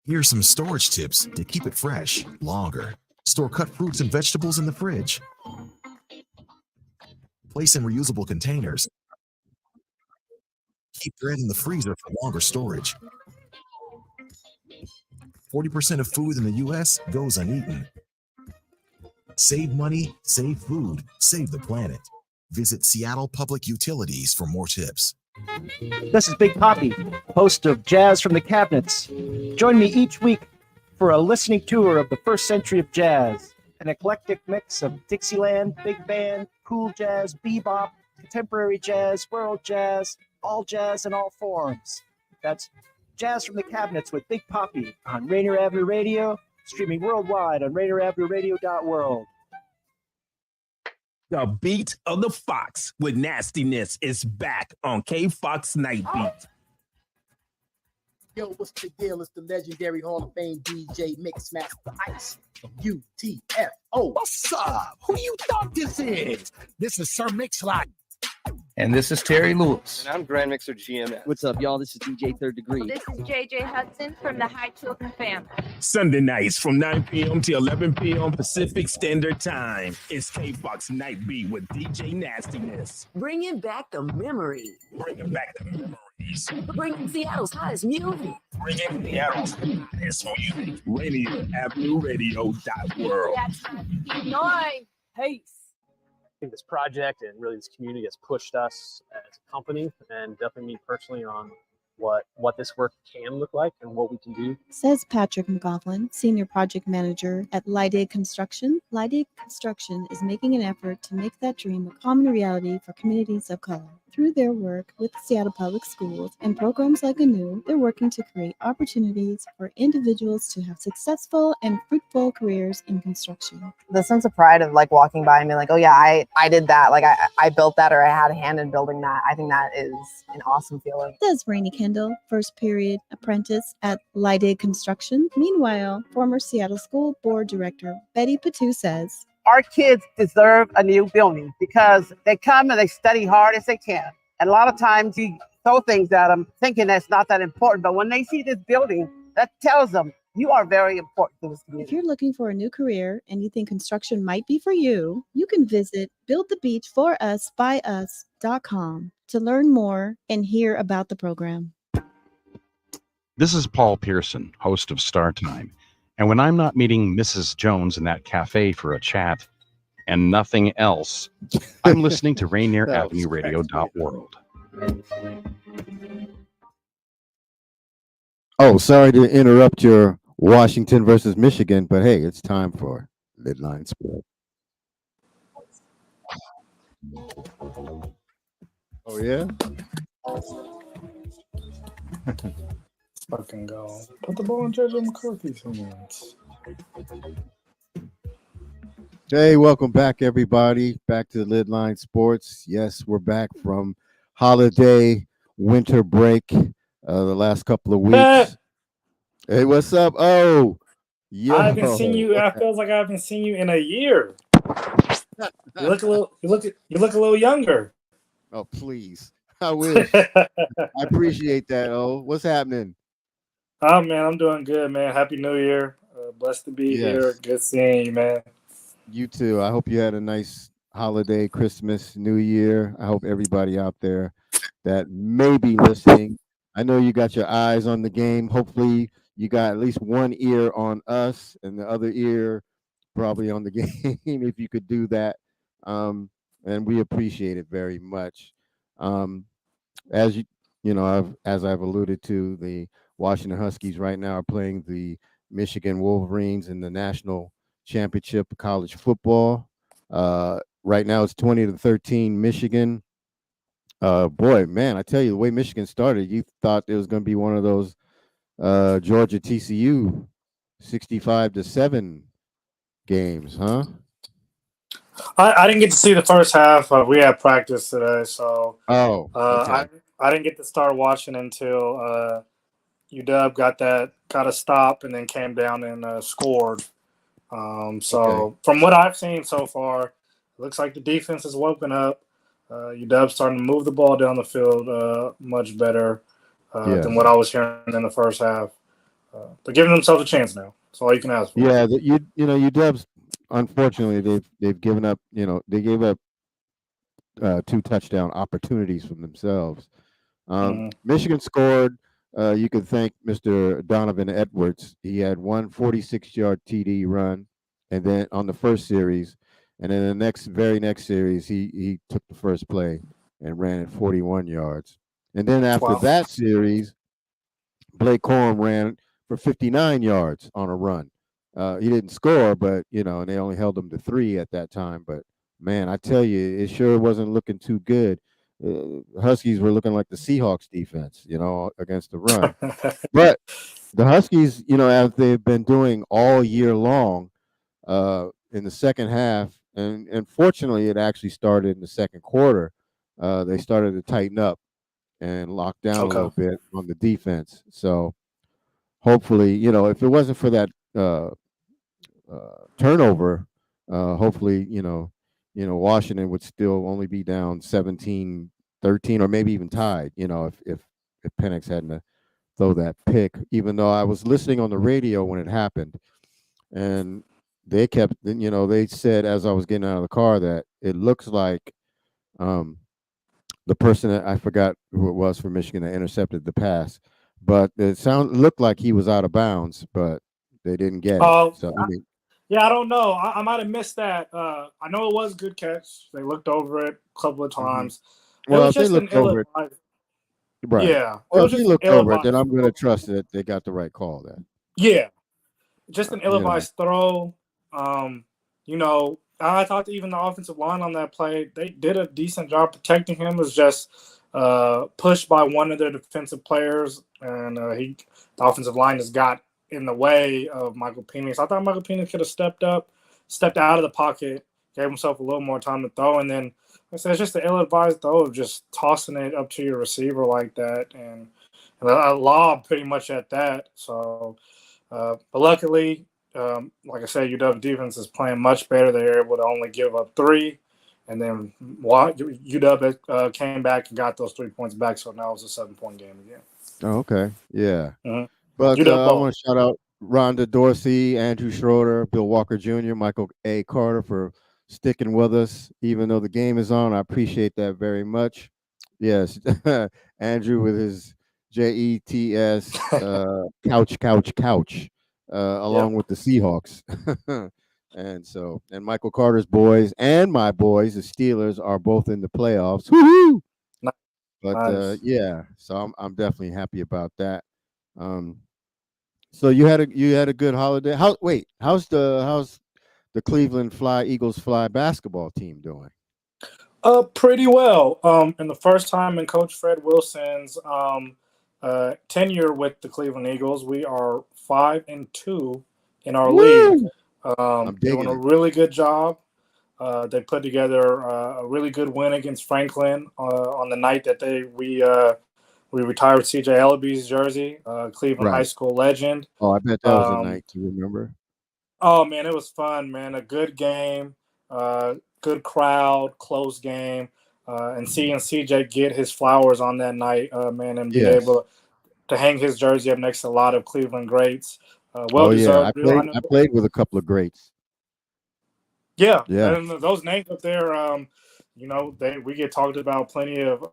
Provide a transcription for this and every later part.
Here's some storage tips to keep it fresh longer. Store cut fruits and vegetables in the fridge. Place in reusable containers. Keep bread in the freezer for longer storage. 40% of food in the U.S. goes uneaten. Save money, save food, save the planet. Visit Seattle Public Utilities for more tips. This is Big Poppy, host of Jazz from the Cabinets. Join me each week for a listening tour of the first century of jazz, an eclectic mix of Dixieland, big band, cool jazz, bebop, contemporary jazz, world jazz, all jazz in all forms. That's Jazz from the Cabinets with Big Poppy on Rainier Avenue Radio, streaming worldwide on RainierAvenueRadio.world. The beat of the Fox with nastiness is back on K-Fox Night Beat. Yo, what's the deal? It's the legendary Hall of Fame DJ Mixmaster Ice from UTFO. What's up? Who you thought this is? This is Sir Mix-a-Lot. And this is Terry Lewis. And I'm Grand Mixer GMS. What's up, y'all? This is DJ Third Degree. This is JJ Hudson from the High Children family. Sunday nights from 9 p.m. to 11 p.m. Pacific Standard Time. It's K-Fox Night Beat with DJ Nastiness. Bringing back the memory. Bringing back the memories. Bringing Seattle's hottest music. Bringing Seattle's hottest music. Rainier Avenue Radio.world. That's right. Peace. I think this project and really this community has pushed us as a company and definitely me personally on what this work can look like and what we can do. Says Patrick McGoughlin, Senior Project Manager at LidLine Construction. LidLine Construction is making an effort to make that dream a common reality for communities of color. Through their work with Seattle Public Schools and programs like ANEW, they're working to create opportunities for individuals to have successful and fruitful careers in construction. The sense of pride of like walking by and being like, oh yeah, I did that. Like I built that, or I had a hand in building that. I think that is an awesome feeling. Says Rainey Kendall, first period apprentice at LidLine Construction. Meanwhile, former Seattle School Board Director Betty Patu says, our kids deserve a new building because they come and they study hard as they can. And a lot of times we throw things at them thinking that's not that important. But when they see this building, that tells them you are very important to this community. If you're looking for a new career and you think construction might be for you, you can visit buildthebeachforusbyus.com to learn more and hear about the program. This is Paul Pearson, host of Star Time. And when I'm not meeting Mrs. Jones in that cafe for a chat and nothing else, I'm listening to Rainier Avenue Radio.world. Oh, sorry to interrupt your Washington versus Michigan, but hey, it's time for LidLine Sports. Oh, yeah? Fucking go. Put the ball in JJ McCarthy's hands. Hey, welcome back, everybody. Back to LidLine Sports. Yes, we're back from holiday winter break the last couple of weeks. Hey, what's up? Oh, yo. I haven't seen you. I feel like I haven't seen you in a year. You look a little younger. Oh, please. I wish. I appreciate that. Oh, what's happening? Oh, man, I'm doing good, man. Happy New Year. Blessed to be here. Good seeing you, man. You too. I hope you had a nice holiday, Christmas, New Year. I hope everybody out there that may be listening, I know you got your eyes on the game. Hopefully you got at least one ear on us and the other ear probably on the game if you could do that. And we appreciate it very much. As I've alluded to, the Washington Huskies right now are playing the Michigan Wolverines in the national championship of college football. Right now it's 20-13 Michigan. Boy, man, I tell you, the way Michigan started, you thought it was going to be one of those Georgia TCU 65-7 games, huh? I didn't get to see the first half. We had practice today, so okay. I didn't get to start watching until UW got a stop and then came down and scored. So from what I've seen so far, it looks like the defense is woken up. UW's starting to move the ball down the field much better than what I was hearing in the first half. they're giving themselves a chance now. That's all you can ask for. Yeah, UW's unfortunately they've given up. They gave up 2 touchdown opportunities from themselves. Michigan scored. You can thank Mr. Donovan Edwards. He had one 46-yard TD run, and then on the first series, and then the very next series, he took the first play and ran it 41 yards. And then after that series, Blake Corum ran for 59 yards on a run. He didn't score, but and they only held him to 3 at that time. But man, I tell you, it sure wasn't looking too good. Huskies were looking like the Seahawks defense, against the run. But the Huskies, as they've been doing all year long, in the second half, and fortunately, it actually started in the second quarter. They started to tighten up and lock down a little bit on the defense. So hopefully, if it wasn't for that turnover, hopefully, Washington would still only be down 17-13, or maybe even tied, if Penix hadn't throw that pick, even though I was listening on the radio when it happened. And they kept, they said as I was getting out of the car that it looks like the person that I forgot who it was from Michigan that intercepted the pass, but it looked like he was out of bounds, but they didn't get it. So I don't know. I might have missed that. I know it was a good catch. They looked over it a couple of times. Well, if they looked over it, right? Yeah. Well, if they looked over it, then I'm going to trust that they got the right call then. Yeah, just an ill-advised throw. I thought even the offensive line on that play, they did a decent job protecting him. It was just pushed by one of their defensive players, and the offensive line just got in the way of Michael Penix. I thought Michael Penix could have stepped out of the pocket, gave himself a little more time to throw, and then it's just the ill-advised throw of just tossing it up to your receiver like that, and a lob pretty much at that. So, but luckily, like I said, UW defense is playing much better. They're able to only give up 3, and then UW came back and got those 3 points back. So now it's a 7-point game again. Oh, okay, yeah. Mm-hmm. But I want to shout out Rhonda Dorsey, Andrew Schroeder, Bill Walker Jr., Michael A. Carter for sticking with us, even though the game is on. I appreciate that very much. Yes, Andrew with his JETS couch. Along with the Seahawks. and Michael Carter's boys and my boys, the Steelers, are both in the playoffs. Woo-hoo! But nice. So I'm definitely happy about that. So you had a good holiday. How's the Cleveland Eagles fly basketball team doing? Pretty well. In the first time in Coach Fred Wilson's tenure with the Cleveland Eagles, we are 5-2 in our league. Doing a really good job. They put together a really good win against Franklin on the night that we retired CJ Ellaby's jersey, Cleveland High School legend. Oh, I bet that was a night to remember. Oh man, it was fun, man. A good game, good crowd, close game, and seeing CJ get his flowers on that night, man, and be able to hang his jersey up next to a lot of Cleveland greats. Deserved. I played with a couple of greats. Yeah. And those names up there, we get talked about plenty of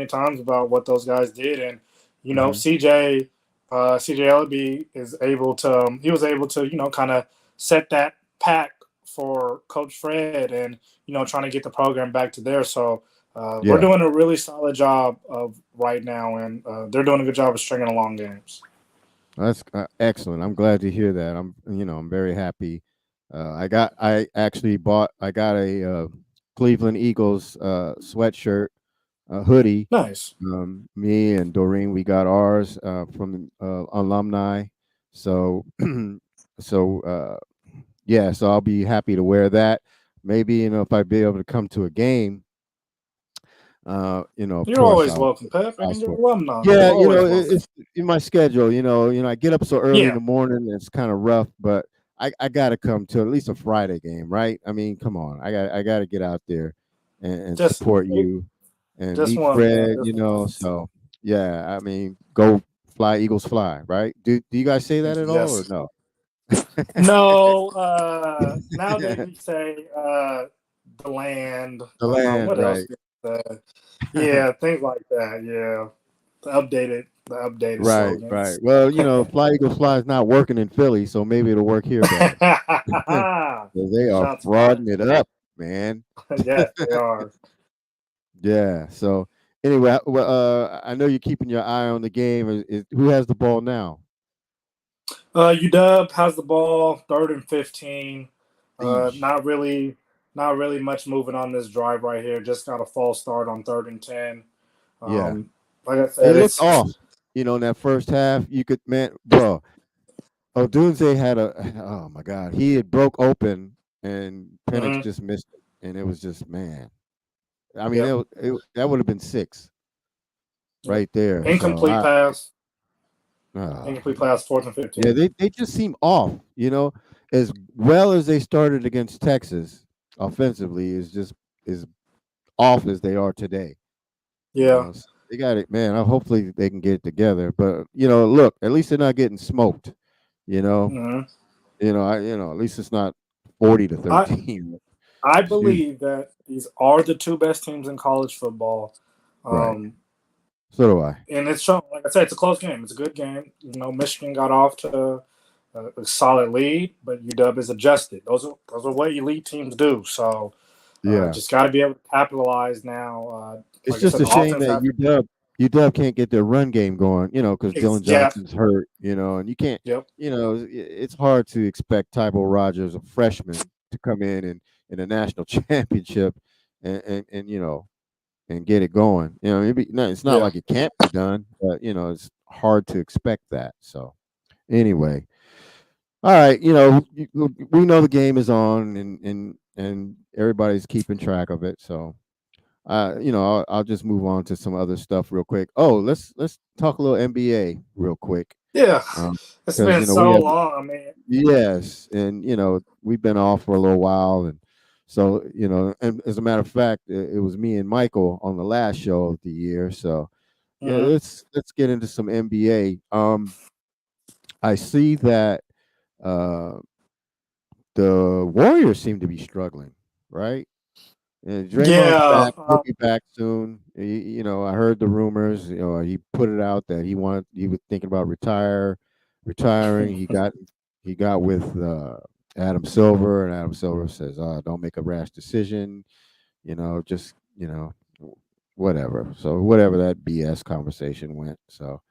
times about what those guys did, and CJ Ellaby was able to kind of set that pack for Coach Fred, and trying to get the program back to there. So we're doing a really solid job of right now, and they're doing a good job of stringing along games. That's excellent. I'm glad to hear that. I'm very happy. I got a Cleveland Eagles sweatshirt, hoodie. Nice. Me and Doreen, we got ours from alumni. So so I'll be happy to wear that. Maybe if I'd be able to come to a game. You're always welcome, Pep. You're alumni. Yeah, it's in my schedule. I get up so early in the morning. It's kind of rough, but I got to come to at least a Friday game, right? I mean, come on, I got to get out there and support you and meet Fred. So I mean, go Fly Eagles fly, right? Do you guys say that at all or Yes. no? No. Nowadays we say the land. The land, What else? right? Yeah, things like that. Yeah, the updated Right, slogans. right. Well, Fly Eagles fly is not working in Philly, so maybe it'll work here better. So they are Shots frauding it up, man. Yes, they are. Yeah. So anyway, well, I know you're keeping your eye on the game. Who has the ball now? UW has the ball, 3rd and 15. Not really much moving on this drive right here. Just got a false start on 3rd and 10. Yeah. Like I said, It looked off. In that first half, you could, bro. Odunze had oh my God, he had broke open and Penix just missed it, and it was just, man. I mean, that would have been 6 right there. Incomplete pass. Incomplete pass, 4th and 15. Yeah, they just seem off. As well as they started against Texas offensively is just as off as they are today. Yeah. So they got it, man. Hopefully they can get it together. But look, at least they're not getting smoked. At least it's not 40-13. I believe that these are the 2 best teams in college football. Right. So do I. And it's shown, like I said, it's a close game. It's a good game. Michigan got off to a solid lead, but UW is adjusted. Those are what elite teams do. So just got to be able to capitalize now. It's just a shame that UW can't get their run game going, because Dylan Johnson's hurt, and you can't, it's hard to expect Tybo Rogers, a freshman, to come in a national championship and get it going. It's not like it can't be done, but it's hard to expect that. So anyway, all right, we know the game is on and everybody's keeping track of it. So I'll just move on to some other stuff real quick. Oh, let's talk a little NBA real quick. Yeah, it's been so long. I mean, yes, and we've been off for a little while, and so and as a matter of fact, it was me and Michael on the last show of the year. So let's get into some NBA. I see that the Warriors seem to be struggling, right? And Draymond's back, he'll be back soon. I heard the rumors. He put it out that he was thinking about retiring. He got with Adam Silver, and Adam Silver says, "Don't make a rash decision. Just whatever." So whatever that BS conversation went. So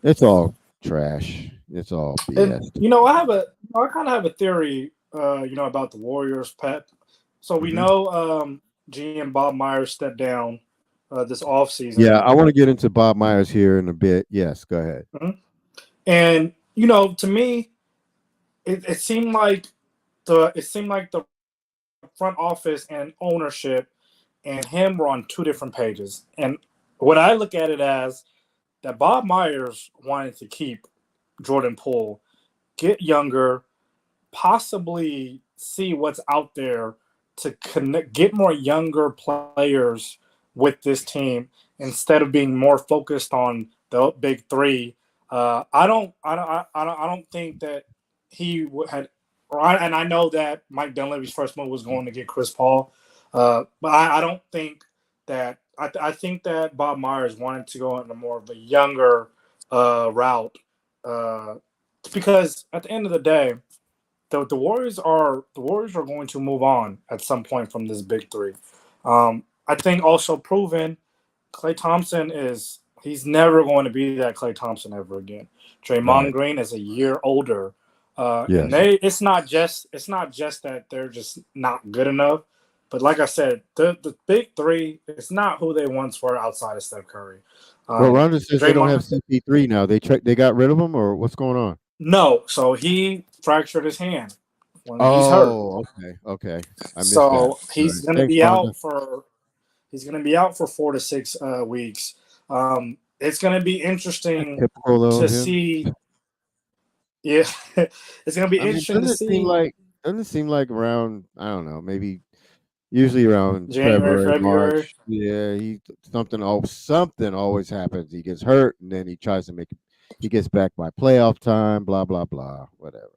it's all trash. It's all BS. And, I kind of have a theory, about the Warriors, Pep. So we know GM Bob Myers stepped down this offseason. Yeah, I want to get into Bob Myers here in a bit. Yes, go ahead. And to me, it seemed like the front office and ownership and him were on 2 different pages. And what I look at it as that Bob Myers wanted to keep Jordan Poole, get younger, possibly see what's out there to get more younger players with this team instead of being more focused on the big 3. I don't think that he had, and I know that Mike Dunleavy's first move was going to get Chris Paul, but I don't think that. I think that Bob Myers wanted to go in a more of a younger route, because at the end of the day, the Warriors are going to move on at some point from this big 3. I think also proven Klay Thompson he's never going to be that Klay Thompson ever again. Draymond Green is a year older. And it's not just that they're just not good enough, but like I said, the big 3 is not who they once were outside of Steph Curry. Well, Ronda says they don't have CP3 now. They got rid of him, or what's going on? No, so he fractured his hand when he's hurt. Oh, okay. I missed So that. he's going to be out for 4 to 6 weeks. It's going to be interesting to see. Yeah, it's going to be interesting to see. Doesn't it seem like around, I don't know, maybe usually around January, February. March. Yeah, something always happens. He gets hurt, and then he tries to make he gets back by playoff time, blah, blah, blah, whatever.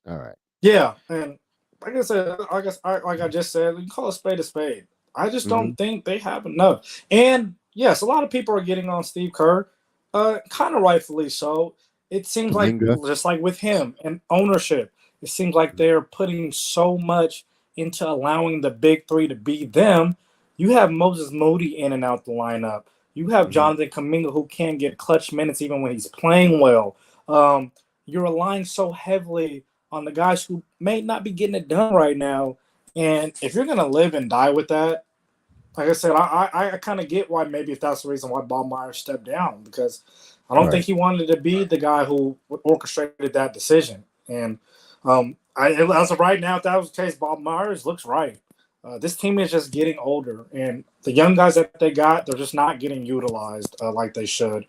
All right. Yeah, and like I said, like I just said, you call a spade a spade. I just don't think they have enough. And yes, a lot of people are getting on Steve Kerr, kind of rightfully so. It seems like just like with him and ownership, it seems like they're putting so much into allowing the big three to be them. You have Moses Moody in and out the lineup. You have Jonathan Kuminga, who can get clutch minutes even when he's playing well. You're relying so heavily on the guys who may not be getting it done right now. And if you're going to live and die with that, like I said, I kind of get why maybe if that's the reason why Bob Myers stepped down, because I don't think he wanted to be the guy who orchestrated that decision. And as of right now, if that was the case, Bob Myers looks right. This team is just getting older, and the young guys that they got, they're just not getting utilized like they should.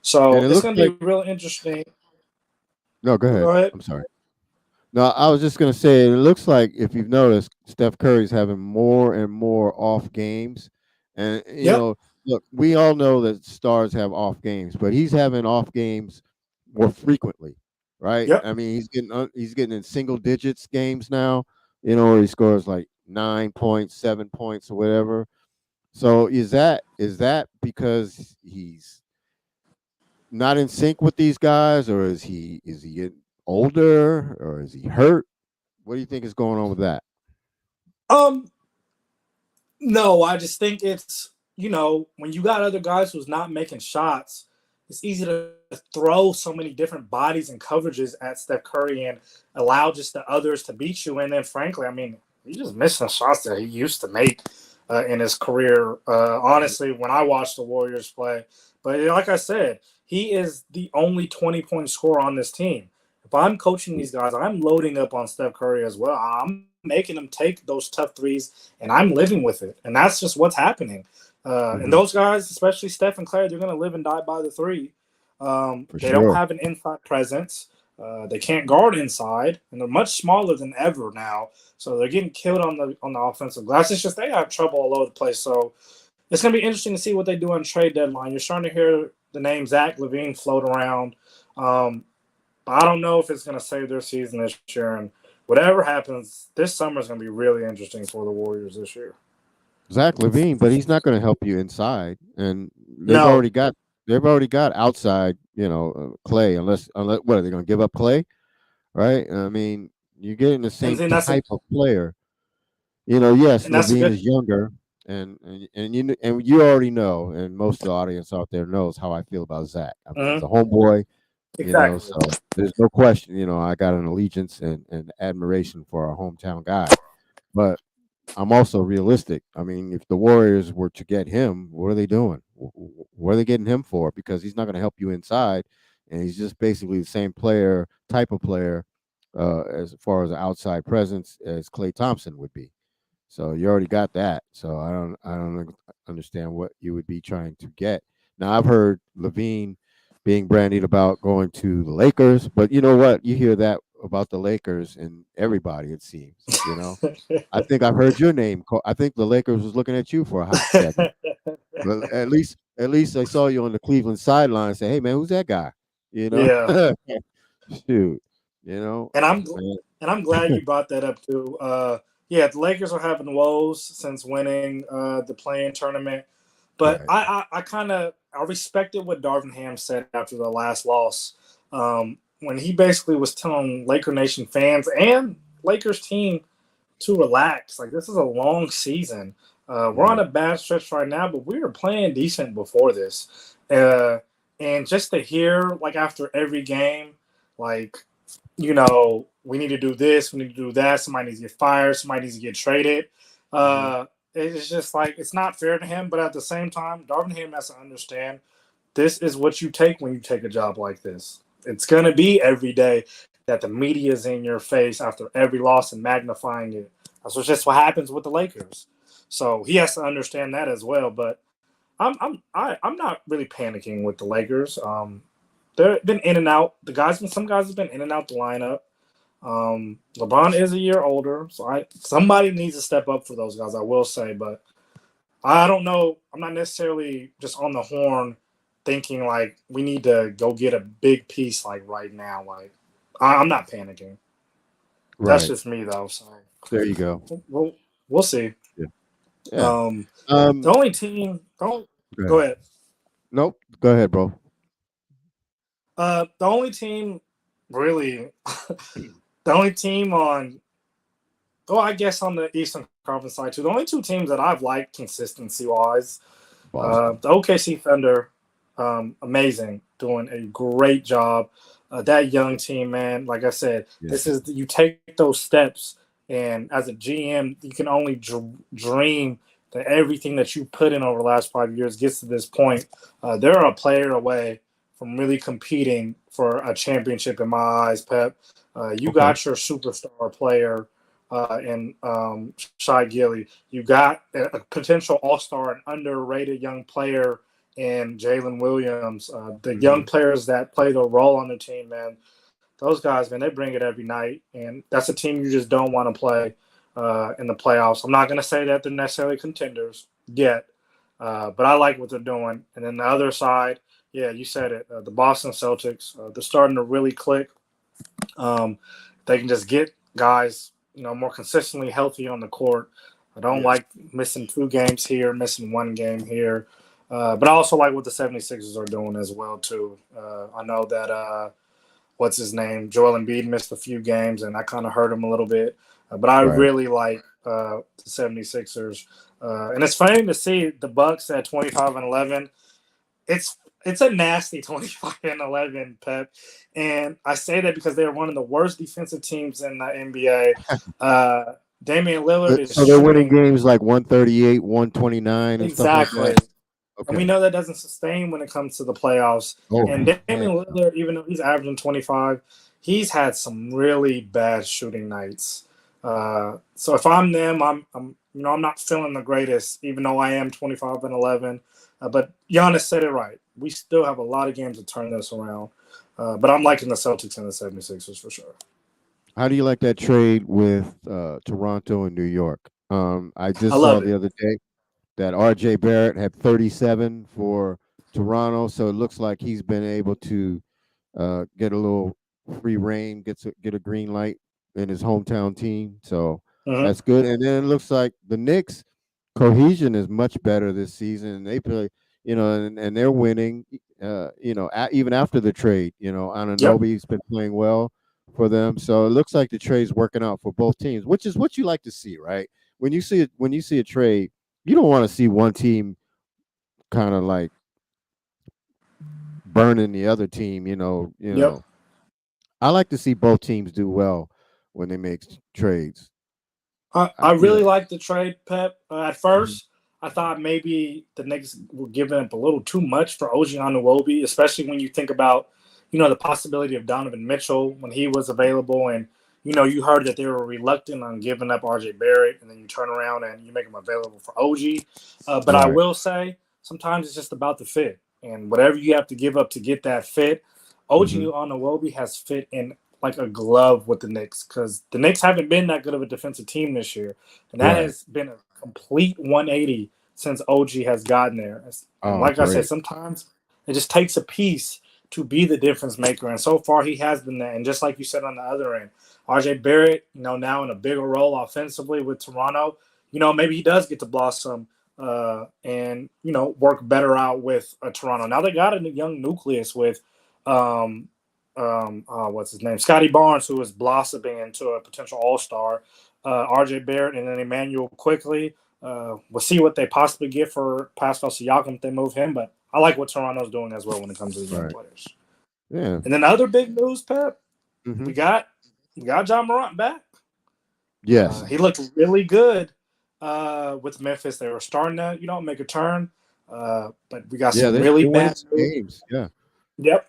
So it's going to be real interesting. No, go ahead. Go ahead. I'm sorry. No, I was just going to say, it looks like, if you've noticed, Steph Curry's having more and more off games. And, you know, look, we all know that stars have off games, but he's having off games more frequently, right? I mean, he's getting in single digits games now, you know, where he scores like 9 points, 7 points, or whatever. So is that because he's not in sync with these guys, or is he getting older, or is he hurt? What do you think is going on with that? No, I just think it's, you know, when you got other guys who's not making shots, it's easy to throw so many different bodies and coverages at Steph Curry and allow just the others to beat you. And then, frankly, I mean, he's just missing shots that he used to make in his career, honestly, when I watched the Warriors play. But like I said, he is the only 20-point scorer on this team. If I'm coaching these guys, I'm loading up on Steph Curry as well. I'm making them take those tough threes, and I'm living with it. And that's just what's happening. And those guys, especially Steph and Clay, they're going to live and die by the three. They don't have an inside presence. They can't guard inside, and they're much smaller than ever now. So they're getting killed on the offensive glass. It's just they have trouble all over the place. So it's going to be interesting to see what they do on trade deadline. You're starting to hear the name Zach LaVine float around. But I don't know if it's going to save their season this year. And whatever happens, this summer is going to be really interesting for the Warriors this year. Zach LaVine, but he's not going to help you inside, and they've already got outside, you know, Clay. Unless what are they going to give up Clay? Right? I mean, you're getting the same type of player. You know, yes, LaVine is younger, and you already know, and most of the audience out there knows how I feel about Zach. I mean, he's a homeboy. Exactly. You know, so there's no question, you know, I got an allegiance and admiration for our hometown guy. But I'm also realistic. I mean, if the Warriors were to get him, what are they doing? What are they getting him for? Because he's not going to help you inside, and he's just basically the same type of player, as far as an outside presence as Klay Thompson would be. So you already got that. So I don't understand what you would be trying to get. Now, I've heard LaVine being brandied about going to the Lakers, but you know what? You hear that about the Lakers and everybody, it seems. You know, I think I've heard your name. I think the Lakers was looking at you for a hot second. But at least I saw you on the Cleveland sideline and say, "Hey, man, who's that guy?" You know, shoot, you know. And I'm glad you brought that up too. Yeah, the Lakers are having woes since winning the play-in tournament, but right. I respected what Darvin Ham said after the last loss, when he basically was telling Laker Nation fans and Lakers team to relax. Like, this is a long season. We're on a bad stretch right now, but we were playing decent before this. And just to hear, like, after every game, like, you know, we need to do this, we need to do that, somebody needs to get fired, somebody needs to get traded. It's just like, it's not fair to him, but at the same time, Darvin Ham has to understand this is what you take when you take a job like this. It's going to be every day that the media is in your face after every loss and magnifying it. That's just what happens with the Lakers. So he has to understand that as well. But I'm not really panicking with the Lakers. They've been in and out. Some guys have been in and out the lineup. LeBron is a year older, so somebody needs to step up for those guys, I will say. But I don't know. I'm not necessarily just on the horn thinking like we need to go get a big piece like right now. Like I'm not panicking. That's Right. just me though. So There you go. we'll see. Yeah. The only team. Go ahead. Nope. Go ahead, bro. The only team really, the only team on, I guess on the Eastern Conference side too. The only two teams that I've liked consistency wise, the OKC Thunder, amazing, doing a great job. That young team, man. Like I said, this is you take those steps, and as a GM, you can only dream that everything that you put in over the last 5 years gets to this point. They're a player away from really competing for a championship in my eyes, Pep. You got your superstar player in Shai Gilly. You got a potential all-star and underrated young player in Jalen Williams. The young players that play the role on the team, man, those guys, man, they bring it every night. And that's a team you just don't want to play in the playoffs. I'm not going to say that they're necessarily contenders yet, but I like what they're doing. And then the other side, yeah, you said it. The Boston Celtics, they're starting to really click. They can just get guys, more consistently healthy on the court. I don't like missing 2 games here, missing 1 game here. But I also like what the 76ers are doing as well, too. I know that, what's his name? Joel Embiid missed a few games, and that kind of hurt him a little bit. But I really like the 76ers. And it's funny to see the Bucks at 25-11. It's a nasty 25-11, Pep. And I say that because they're one of the worst defensive teams in the NBA. Damian Lillard is so they're winning games like 138, 129, and exactly. stuff like that. Okay. And we know that doesn't sustain when it comes to the playoffs. And Damian Lillard, even though he's averaging 25, he's had some really bad shooting nights. So if I'm them, I'm not feeling the greatest, even though I am 25-11. But Giannis said it right. We still have a lot of games to turn this around. But I'm liking the Celtics and the 76ers for sure. How do you like that trade with Toronto and New York? I saw the other day that R.J. Barrett had 37 for Toronto, so it looks like he's been able to get a little free reign, get a green light in his hometown team. So that's good. And then it looks like the Knicks cohesion is much better this season, and they play, and they're winning. Even after the trade, Anunoby's been playing well for them. So it looks like the trade's working out for both teams, which is what you like to see, right? When you see a trade, you don't want to see one team kind of like burning the other team, I like to see both teams do well when they make trades. I really like the trade, Pep. At first, I thought maybe the Knicks were giving up a little too much for OG Anunoby, especially when you think about, the possibility of Donovan Mitchell when he was available. And, you heard that they were reluctant on giving up RJ Barrett, and then you turn around and you make him available for OG. But I will say sometimes it's just about the fit. And whatever you have to give up to get that fit, OG Anunoby has fit in like a glove with the Knicks, because the Knicks haven't been that good of a defensive team this year. And that has been a complete 180 since OG has gotten there. I said, sometimes it just takes a piece to be the difference maker. And so far he has been that. And just like you said on the other end, RJ Barrett, now in a bigger role offensively with Toronto, maybe he does get to blossom and, work better out with Toronto. Now they got a young nucleus with what's his name? Scotty Barnes, who is blossoming into a potential all-star. RJ Barrett and then Emmanuel quickly. We'll see what they possibly get for Pascal Siakam if they move him, but I like what Toronto's doing as well when it comes to the young players. Yeah. And then the other big news, Pep, we got John Morant back. Yes. He looked really good with Memphis. They were starting to, make a turn. But we got some really bad games. Yeah. Yep.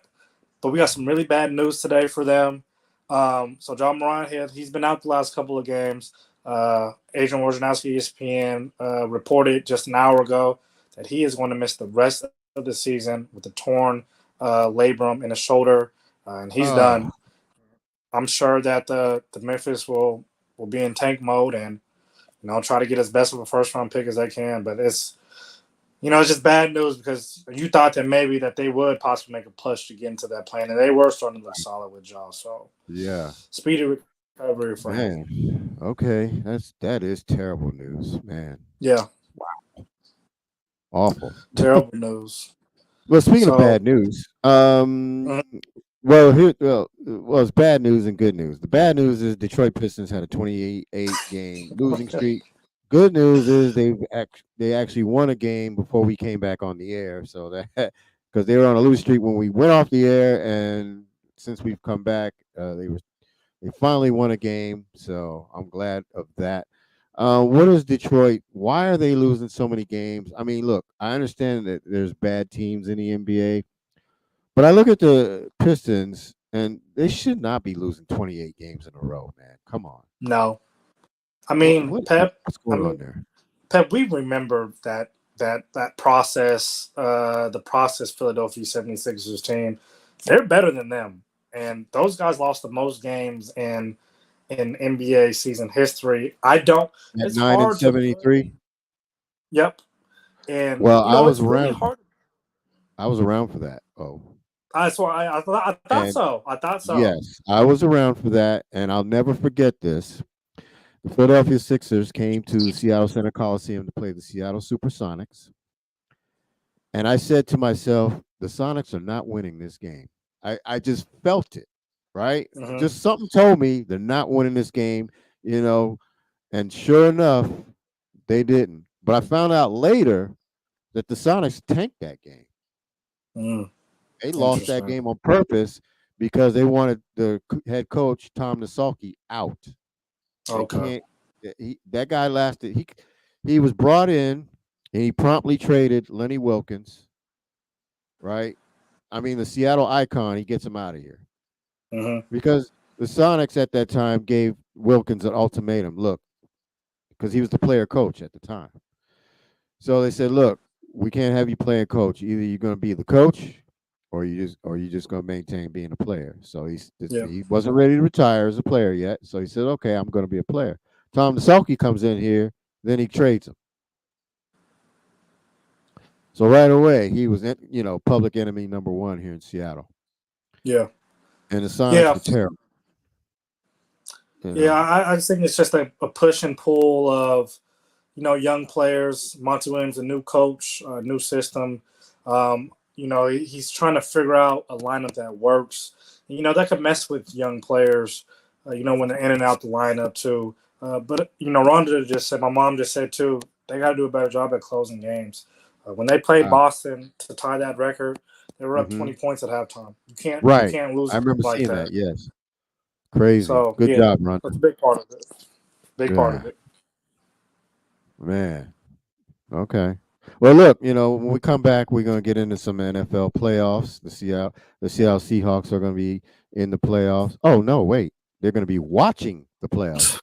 But we got some really bad news today for them. So John Morant, he's been out the last couple of games. Adrian Wojnarowski, ESPN, reported just an hour ago that he is going to miss the rest of the season with a torn labrum in his shoulder, and he's done. I'm sure that the Memphis will be in tank mode and try to get as best of a first round pick as they can. But it's it's just bad news because you thought that maybe that they would possibly make a push to get into that plan, and they were starting to look solid with y'all. So Yeah. speedy recovery for him. Man. Okay. That is terrible news, man. Yeah. Wow. Awful. Terrible news. Well, speaking of bad news, it's bad news and good news. The bad news is Detroit Pistons had a 28-game losing streak. Good news is they actually won a game before we came back on the air. So that because they were on a losing streak when we went off the air, and since we've come back, they finally won a game. So I'm glad of that. What is Detroit? Why are they losing so many games? I mean, look, I understand that there's bad teams in the NBA, but I look at the Pistons, and they should not be losing 28 games in a row, man. Come on. No. I mean, Pep, what's going on there? Pep, we remember that process, the process Philadelphia 76ers team. They're better than them. And those guys lost the most games in NBA season history. It's 9 and 73. Yep. And well, I was really around. Hard. I was around for that. Oh, that's why I thought so. I thought so. Yes, I was around for that, and I'll never forget this. The Philadelphia Sixers came to Seattle Center Coliseum to play the Seattle Supersonics, and I said to myself, "The Sonics are not winning this game." I just felt it. Right? Mm-hmm. Just something told me they're not winning this game, and sure enough, they didn't. But I found out later that the Sonics tanked that game. They lost that game on purpose because they wanted the head coach, Tom Nasalki, out. Okay. That guy lasted. He was brought in, and he promptly traded Lenny Wilkins, right? I mean, the Seattle icon, he gets him out of here. Because the Sonics at that time gave Wilkins an ultimatum. Look, because he was the player coach at the time. So they said, "Look, we can't have you playing coach. Either you're going to be the coach, or you're just going to maintain being a player." So he wasn't ready to retire as a player yet. So he said, "Okay, I'm going to be a player." Tom Nasalki comes in here, then he trades him. So right away, he was, public enemy number one here in Seattle. Yeah. And the Sonics were terrible. Yeah, I think it's just a push and pull of, young players. Monty Williams, a new coach, a new system. He's trying to figure out a lineup that works. That could mess with young players, when they're in and out the lineup too. But, Rhonda just said, my mom just said too, they got to do a better job at closing games. When they played Boston to tie that record, they were up 20 points at halftime. You can't lose. I remember like seeing that. Yes, crazy. So, good job, Ron. That's a big part of it. Part of it. Man. Okay. Well, look, when we come back, we're going to get into some NFL playoffs. The Seattle Seahawks are going to be in the playoffs. Oh no, wait, they're going to be watching the playoffs.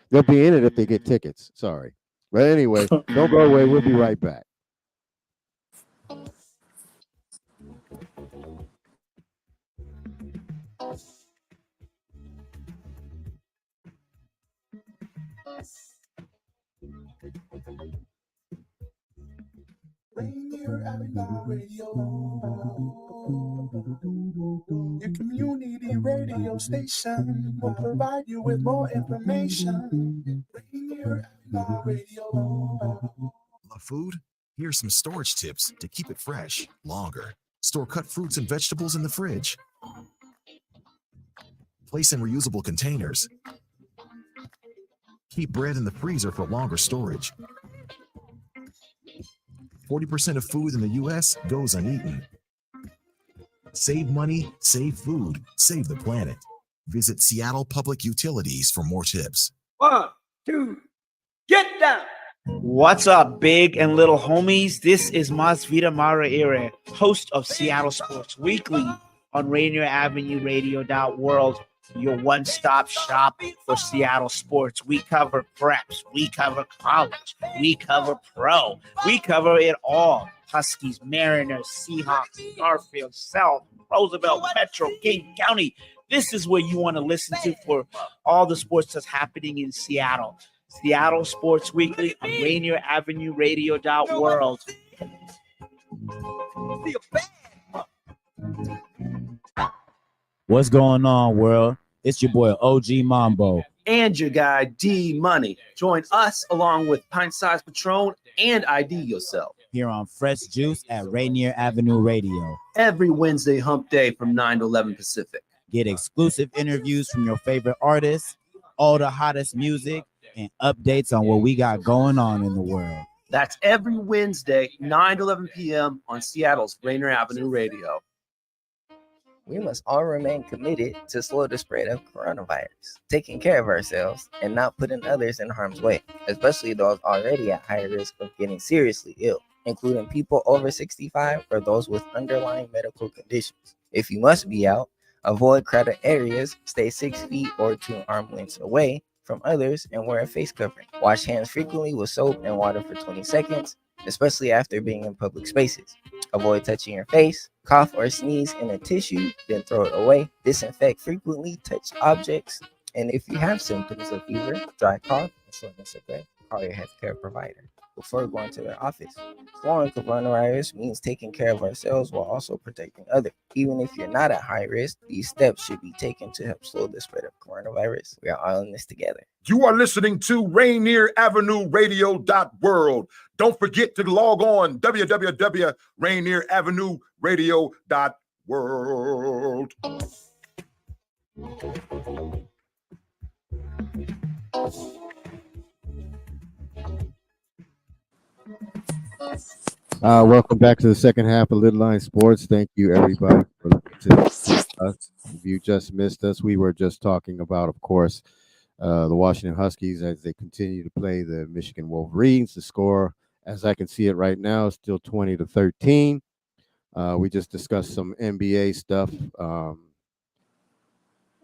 They'll be in it if they get tickets. Sorry, but anyway, don't go away. We'll be right back. Rainier Avenue Radio, your community radio station will provide you with more information. Rainier Avenue Radio. Love food? Here's some storage tips to keep it fresh longer. Store cut fruits and vegetables in the fridge. Place in reusable containers. Keep bread in the freezer for longer storage. 40% of food in the U.S. goes uneaten. Save money, save food, save the planet. Visit Seattle Public Utilities for more tips. 1, 2, get down! What's up, big and little homies? This is Masvita Maraire, host of Seattle Sports Weekly on Rainier Avenue Radio World, your one-stop shop for Seattle sports. We cover preps, we cover college, we cover pro, we cover it all. Huskies, Mariners, Seahawks, Garfield, South, Roosevelt, Metro, King County. This is where you want to listen to for all the sports that's happening in Seattle. Seattle Sports Weekly on Rainier Avenue Radio World. What's going on, world? It's your boy OG Mambo. And your guy D Money. Join us along with Pint Size Patron and ID Yourself Here on Fresh Juice at Rainier Avenue Radio. every Wednesday hump day from 9 to 11 Pacific. Get exclusive interviews from your favorite artists, all the hottest music, and updates on what we got going on in the world. That's every Wednesday, 9 to 11 p.m. on Seattle's Rainier Avenue Radio. We must all remain committed to slow the spread of coronavirus, taking care of ourselves and not putting others in harm's way, especially those already at high risk of getting seriously ill, including people over 65 or those with underlying medical conditions. If you must be out, avoid crowded areas, stay 6 feet or 2 arm lengths away from others, and wear a face covering. Wash hands frequently with soap and water for 20 seconds, especially after being in public spaces. Avoid touching your face, cough or sneeze in a tissue, then throw it away. Disinfect frequently touched objects. And if you have symptoms of fever, dry cough, and shortness of breath, call your healthcare provider before going to their office. Slowing coronavirus means taking care of ourselves while also protecting others. Even if you're not at high risk, these steps should be taken to help slow the spread of coronavirus. We are all in this together. You are listening to Rainier Avenue Radio.world. Don't forget to log on www.RainierAvenueRadio.world. Welcome back to the second half of LidLine Sports. Thank you, everybody, for listening to us. If you just missed us, we were just talking about, of course, the Washington Huskies as they continue to play the Michigan Wolverines. The score, as I can see it right now, is still 20-13. We just discussed some NBA stuff.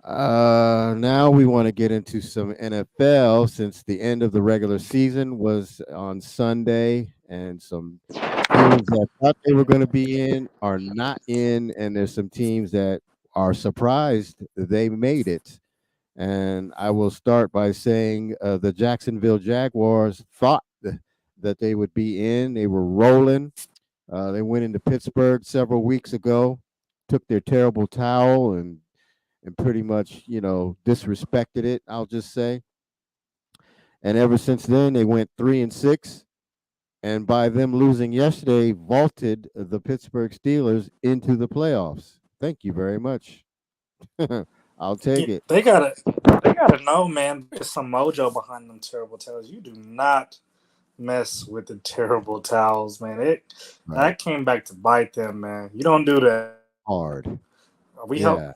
Now we want to get into some NFL since the end of the regular season was on Sunday, and some teams that thought they were going to be in are not in, and there's some teams that are surprised they made it. And I will start by saying the Jacksonville Jaguars thought that they would be in. They were rolling. They went into Pittsburgh several weeks ago, took their terrible towel and pretty much, disrespected it, I'll just say. And ever since then, they went 3-6. And by them losing yesterday, vaulted the Pittsburgh Steelers into the playoffs. Thank you very much. I'll take it. They gotta know, man. There's some mojo behind them terrible towels. You do not mess with the terrible towels, man. That came back to bite them, man. You don't do that. Hard. We all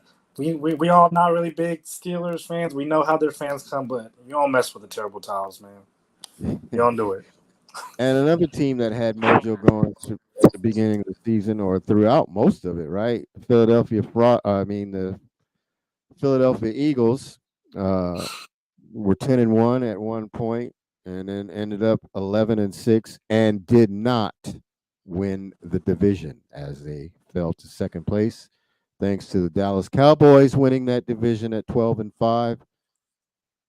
not really big Steelers fans. We know how their fans come, but you don't mess with the terrible towels, man. You don't do it. And another team that had mojo going at the beginning of the season or throughout most of it, right? The Philadelphia Eagles were 10-1 at one point, and then ended up 11-6, and did not win the division as they fell to second place, thanks to the Dallas Cowboys winning that division at 12-5.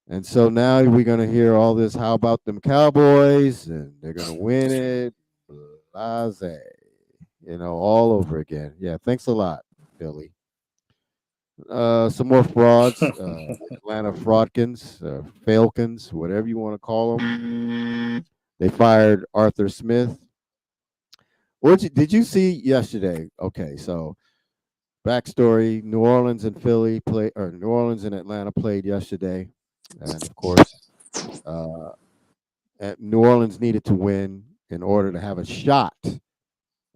And so now we're going to hear all this, how about them Cowboys, and they're going to win it, blase, all over again. Yeah, thanks a lot, Philly. Some more frauds, Atlanta Fraudkins, Falcons, whatever you want to call them. They fired Arthur Smith. Did you see yesterday? Okay, so backstory: New Orleans and New Orleans and Atlanta played yesterday, and of course, New Orleans needed to win in order to have a shot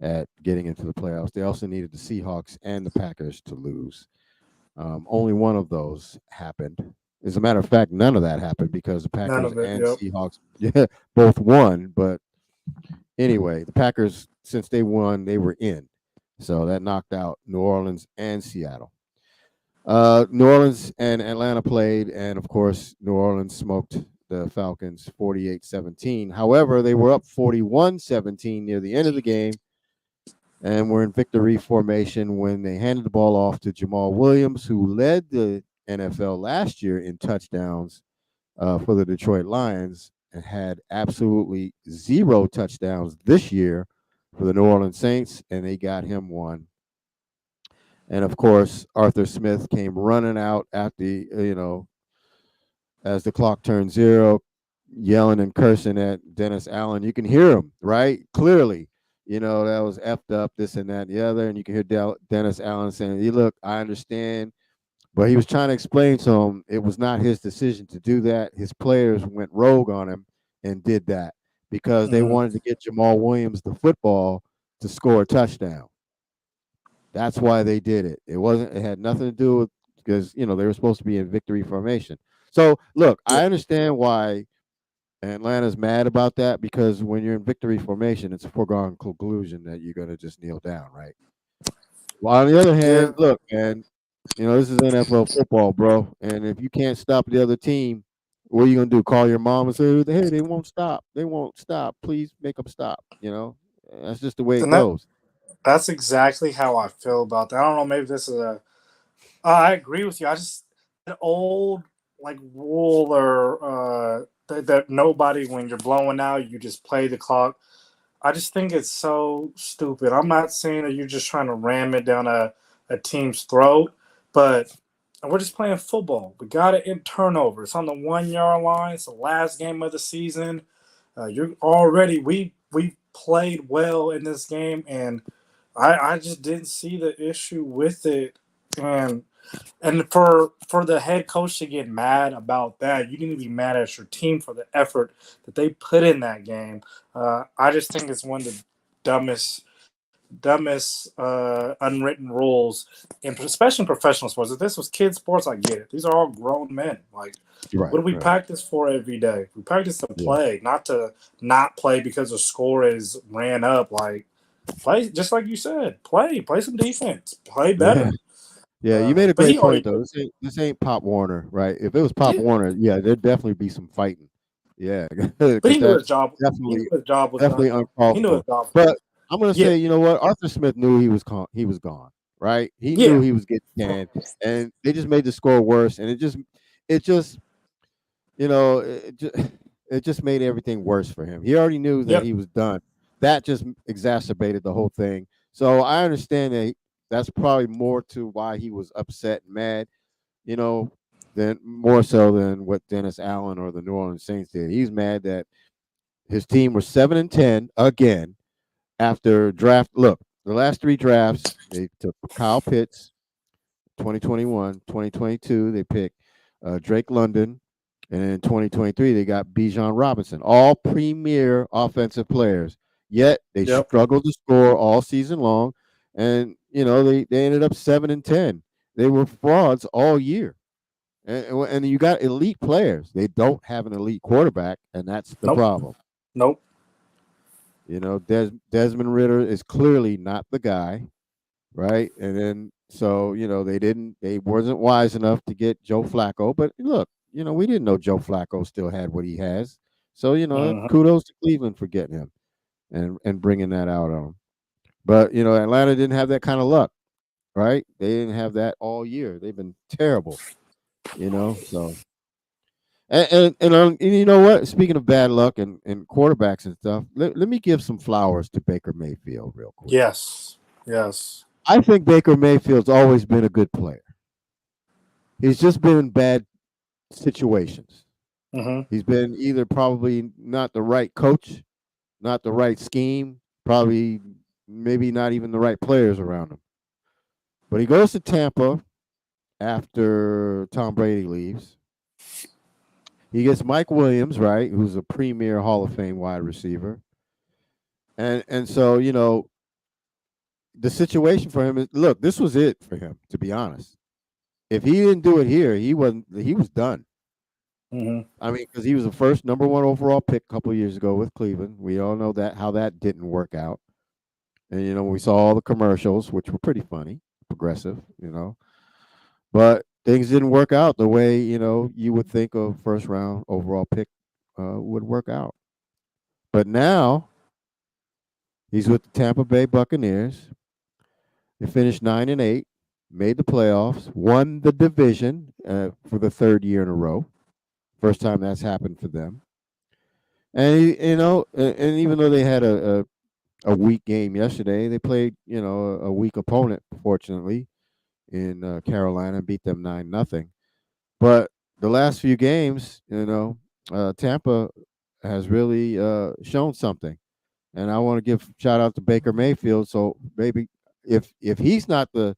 at getting into the playoffs. They also needed the Seahawks and the Packers to lose. Only one of those happened. As a matter of fact, none of that happened because the Packers and Seahawks both won. But anyway, the Packers, since they won, they were in. So that knocked out New Orleans and Seattle. New Orleans and Atlanta played, and of course, New Orleans smoked the Falcons 48-17. However, they were up 41-17 near the end of the game, and were in victory formation when they handed the ball off to Jamal Williams, who led the NFL last year in touchdowns for the Detroit Lions, and had absolutely 0 touchdowns this year for the New Orleans Saints, and they got him one. And of course, Arthur Smith came running out at the, as the clock turned 0, yelling and cursing at Dennis Allen. You can hear him, right? Clearly, that was effed up, this and that and the other. And you can hear Dennis Allen saying, "Hey, look, I understand." But he was trying to explain to him it was not his decision to do that. His players went rogue on him and did that because they wanted to get Jamal Williams the football to score a touchdown. That's why they did it. It had nothing to do with, because they were supposed to be in victory formation. So look, I understand why Atlanta's mad about that, because when you're in victory formation, it's a foregone conclusion that you're gonna just kneel down, right? Well, on the other hand, look, man, this is NFL football, bro. And if you can't stop the other team, what are you gonna do? Call your mom and say, "Hey, they won't stop. They won't stop. Please make them stop." That's just the way it goes. That's exactly how I feel about that. I don't know. Maybe this is I agree with you. I just an old rule or that nobody, when you're blowing out, you just play the clock. I just think it's so stupid. I'm not saying that you're just trying to ram it down a team's throat, but we're just playing football. We got it in turnover. It's on the 1-yard line. It's the last game of the season. You're already we played well in this game, and I just didn't see the issue with it. And for the head coach to get mad about that, you need to be mad at your team for the effort that they put in that game. I just think it's one of the dumbest unwritten rules, especially in professional sports. If this was kids sports, I get it. These are all grown men. What do we practice for every day? We practice to play, not to not play because the score is ran up. Play, just like you said, play some defense, play better. Yeah, you made a great point, though. This ain't Pop Warner, right? If it was Pop Warner, there'd definitely be some fighting. Yeah, but he knew his job. Definitely Definitely uncalled for. But I'm gonna say, you know what? Arthur Smith knew he was gone, right? He knew he was getting canned, and they just made the score worse. And it just made everything worse for him. He already knew that he was done. That just exacerbated the whole thing. So I understand that that's probably more to why he was upset and mad, than more so than what Dennis Allen or the New Orleans Saints did. He's mad that his team was 7-10 again after draft. Look, the last 3 drafts, they took Kyle Pitts, 2021, 2022, they picked Drake London, and in 2023, they got Bijan Robinson, all premier offensive players. Yet they struggled to score all season long, and they ended up 7-10. They were frauds all year, and you got elite players. They don't have an elite quarterback, and that's the problem. Nope. Desmond Ridder is clearly not the guy, right? And then they wasn't wise enough to get Joe Flacco. But look, we didn't know Joe Flacco still had what he has. So kudos to Cleveland for getting him and bringing that out on him. But Atlanta didn't have that kind of luck, right? They didn't have that all year. They've been terrible, So, and you know what? Speaking of bad luck and quarterbacks and stuff, let me give some flowers to Baker Mayfield real quick. Yes. I think Baker Mayfield's always been a good player. He's just been in bad situations. He's been either probably not the right coach, not the right scheme, probably maybe not even the right players around him. But he goes to Tampa after Tom Brady leaves. He gets Mike Williams, right, who's a premier Hall of Fame wide receiver. And so, the situation for him is, look, this was it for him, to be honest. If he didn't do it here, he was done. I mean, because he was the first number 1 overall pick a couple of years ago with Cleveland. We all know how that didn't work out. And, we saw all the commercials, which were pretty funny, progressive, But things didn't work out the way, you would think a first-round overall pick would work out. But now he's with the Tampa Bay Buccaneers. They finished 9-8, made the playoffs, won the division for the 3rd year in a row. First time that's happened for them. And, and even though they had a a weak game yesterday. They played, a weak opponent, fortunately, in Carolina, beat them 9-0. But the last few games, Tampa has really shown something, and I want to give shout out to Baker Mayfield. So maybe if he's not the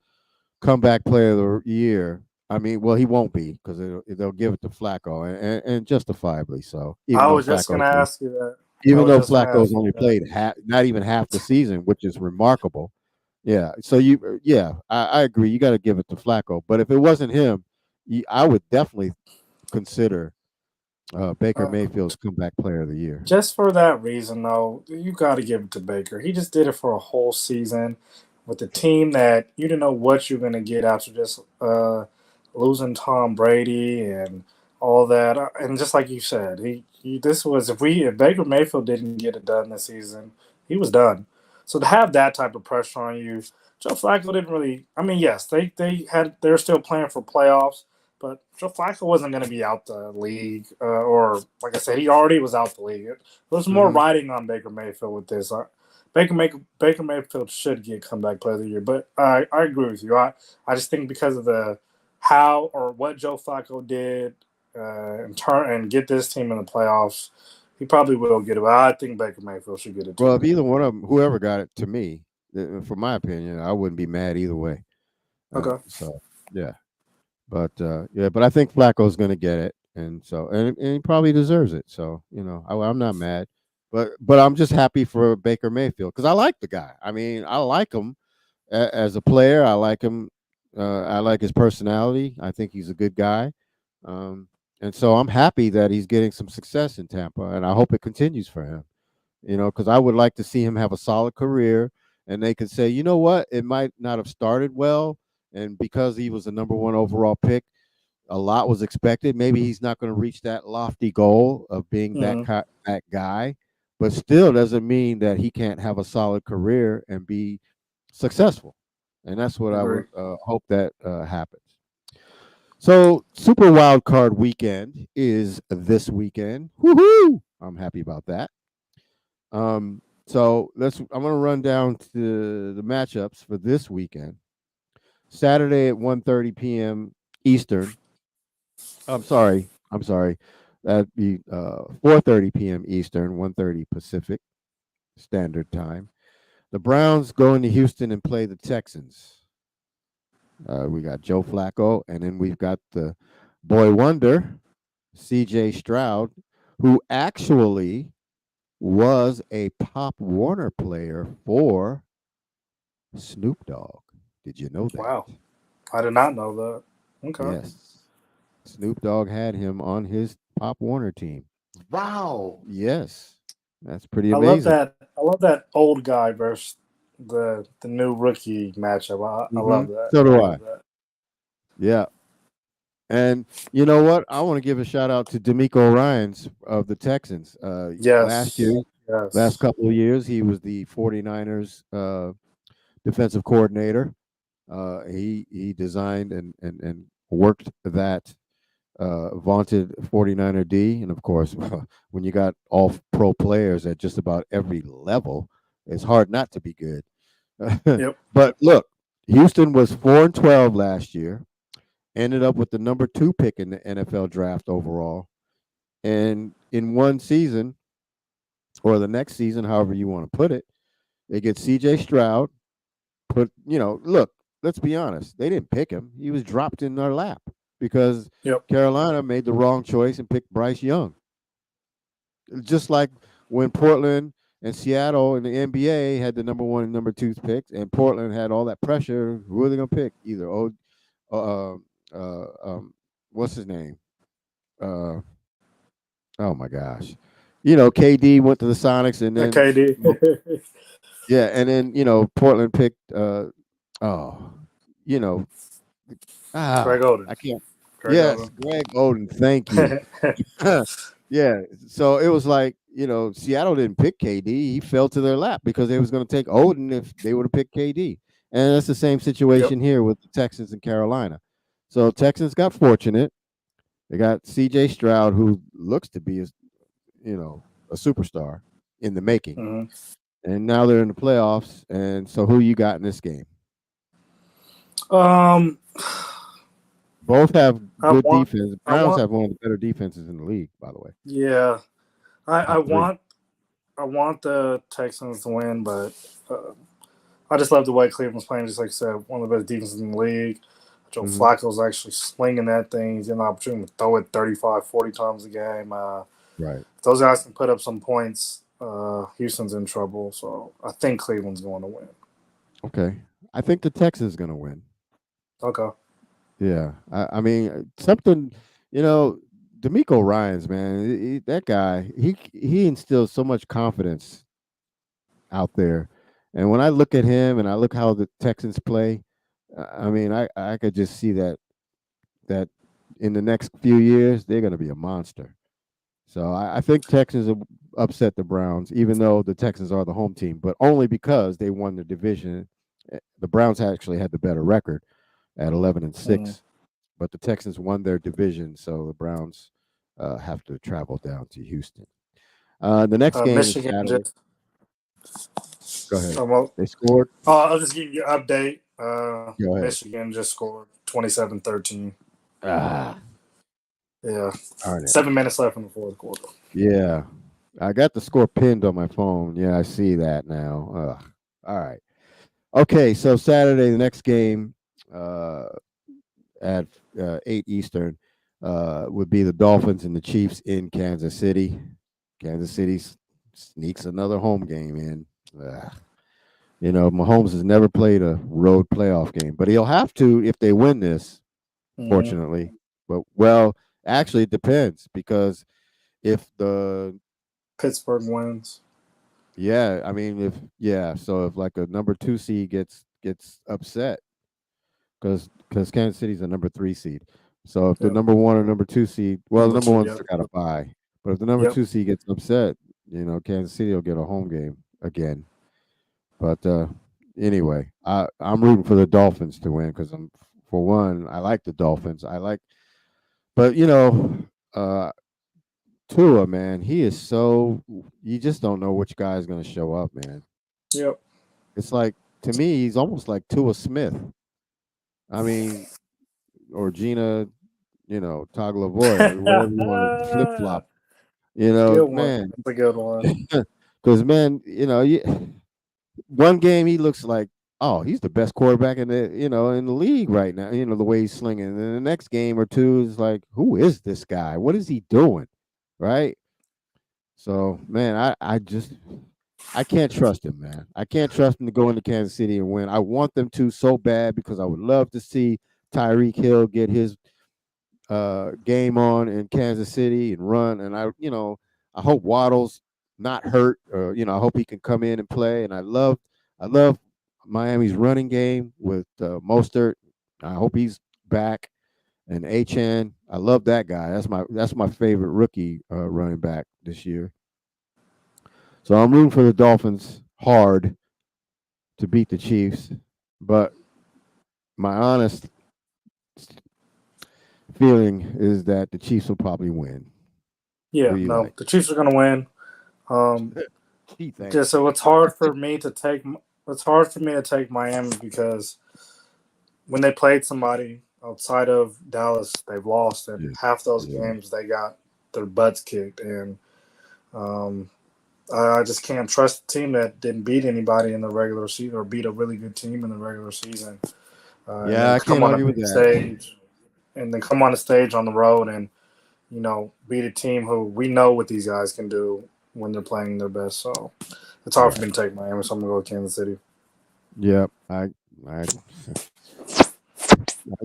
comeback player of the year, I mean, well, he won't be because they'll give it to Flacco, and justifiably so. I was just gonna ask you that. Even though Flacco's only played not even half the season, which is remarkable. Yeah. So I agree. You got to give it to Flacco. But if it wasn't him, I would definitely consider Baker Mayfield's comeback player of the year. Just for that reason, though, you got to give it to Baker. He just did it for a whole season with a team that you didn't know what you're going to get after just losing Tom Brady and all that. And just like you said, if Baker Mayfield didn't get it done this season, he was done. So to have that type of pressure on you, Joe Flacco didn't really. I mean, yes, they're still playing for playoffs. But Joe Flacco wasn't going to be out the league, or like I said, he already was out the league. There's more riding on Baker Mayfield with this. Baker Mayfield should get comeback player of the year, but I agree with you. I just think because of what Joe Flacco did and get this team in the playoffs, he probably will get it. But I think Baker Mayfield should get it too. Well, if either one of them, whoever got it, to me, for my opinion, I wouldn't be mad either way. Okay. So yeah. But but I think Flacco's going to get it, and he probably deserves it. So I'm not mad, but I'm just happy for Baker Mayfield because I like the guy. I mean, I like him as a player. I like him. I like his personality. I think he's a good guy, and so I'm happy that he's getting some success in Tampa, and I hope it continues for him. Because I would like to see him have a solid career, and they could say, you know what, it might not have started well. And because he was the number 1 overall pick, a lot was expected. Maybe he's not going to reach that lofty goal of being that guy, but still doesn't mean that he can't have a solid career and be successful. And that's what I would hope that happens. So Super Wild Card Weekend is this weekend. Woohoo! I'm happy about that. So I'm going to run down to the matchups for this weekend. Saturday at 1:30 p.m. Eastern. I'm sorry. That'd be 4:30 p.m. Eastern, 1:30 Pacific Standard Time. The Browns go into Houston and play the Texans. We got Joe Flacco, and then we've got the boy wonder, C.J. Stroud, who actually was a Pop Warner player for Snoop Dogg. Did you know that? Wow. I did not know that. Okay. Yes. Snoop Dogg had him on his Pop Warner team. Wow. Yes. That's pretty amazing. I love that old guy versus the new rookie matchup. I love that. So do I. Yeah. And you know what? I want to give a shout out to D'Amico Ryans of the Texans. Yes. Last couple of years, he was the 49ers defensive coordinator. He designed and worked that vaunted 49er D. And of course, when you got all pro players at just about every level, it's hard not to be good. Yep. But look, Houston was 4-12 last year, ended up with the number 2 pick in the NFL draft overall. And in one season, or the next season, however you want to put it, they get C.J. Stroud. Look, let's be honest. They didn't pick him. He was dropped in their lap because Carolina made the wrong choice and picked Bryce Young. Just like when Portland and Seattle in the NBA had the number 1 and number 2 picks, and Portland had all that pressure. Who are they going to pick? Either what's his name? Oh my gosh. KD went to the Sonics, and then KD. Yeah, and then Portland picked Greg Oden. I can't. Greg Oden. Thank you. Yeah, so it was like Seattle didn't pick KD; he fell to their lap because they was going to take Oden if they would have picked KD, and that's the same situation here with the Texans and Carolina. So Texans got fortunate; they got C.J. Stroud, who looks to be a superstar in the making. and now they're in the playoffs. And so, who you got in this game? Both have good defense. Browns have one of the better defenses in the league, by the way. Yeah, I want the Texans to win, but I just love the way Cleveland's playing. Just like I said, one of the best defenses in the league. Joe Flacco's actually slinging that thing. He's getting an opportunity to throw it 35, 40 times a game. Right. If those guys can put up some points, Houston's in trouble. So I think Cleveland's going to win. Okay. I think the Texans going to win. Okay. Yeah. I mean, something, DeMeco Ryans, man, that guy, he instills so much confidence out there. And when I look at him and I look how the Texans play, I mean, I could just see that in the next few years, they're going to be a monster. So I think Texans will upset the Browns, even though the Texans are the home team, but only because they won the division. The Browns actually had the better record at 11-6, but the Texans won their division, so the Browns have to travel down to Houston. The next game Michigan is Saturday. Go ahead. They scored? I'll just give you an update. Go ahead. Michigan just scored 27-13. Ah. Yeah. All right. 7 minutes left in the fourth quarter. Yeah. I got the score pinned on my phone. Yeah, I see that now. All right. Okay, so Saturday, the next game at 8 Eastern would be the Dolphins and the Chiefs in Kansas City. Kansas City sneaks another home game in. Mahomes has never played a road playoff game, but he'll have to if they win this, fortunately. But, actually, it depends because if the Pittsburgh wins. Yeah, I mean, so if like a number 2 seed gets upset because Kansas City's a number 3 seed. So if the number 1 or number 2 seed, the number 1's got to bye. But if the number 2 seed gets upset, Kansas City will get a home game again. But anyway, I'm rooting for the Dolphins to win because for one, I like the Dolphins. But Tua, man, he is you just don't know which guy is going to show up, man. Yep. It's like, to me, he's almost like Tua Smith. I mean, or Gina, Tagovailoa, whatever you want to flip-flop. Man. That's a good one. Because, man, one game he looks like, he's the best quarterback in the in the league right now, the way he's slinging. And then the next game or two is like, who is this guy? What is he doing? Right? So, man, I can't trust him, man. I can't trust him to go into Kansas City and win. I want them to so bad because I would love to see Tyreek Hill get his game on in Kansas City and run. And I hope Waddle's not hurt, or I hope he can come in and play. And I love Miami's running game with Mostert. I hope he's back. And Achane, I love that guy. That's my favorite rookie running back this year. So I'm rooting for the Dolphins hard to beat the Chiefs, but my honest feeling is that the Chiefs will probably win. Yeah, the Chiefs are going to win. So it's hard for me to take Miami because when they played somebody outside of Dallas, they've lost, and half those games they got their butts kicked, and I just can't trust a team that didn't beat anybody in the regular season or beat a really good team in the regular season. I can't argue with that. And then come on the stage on the road and beat a team who we know what these guys can do when they're playing their best. So it's hard for me to take Miami, so I'm gonna go with Kansas City. Yep, I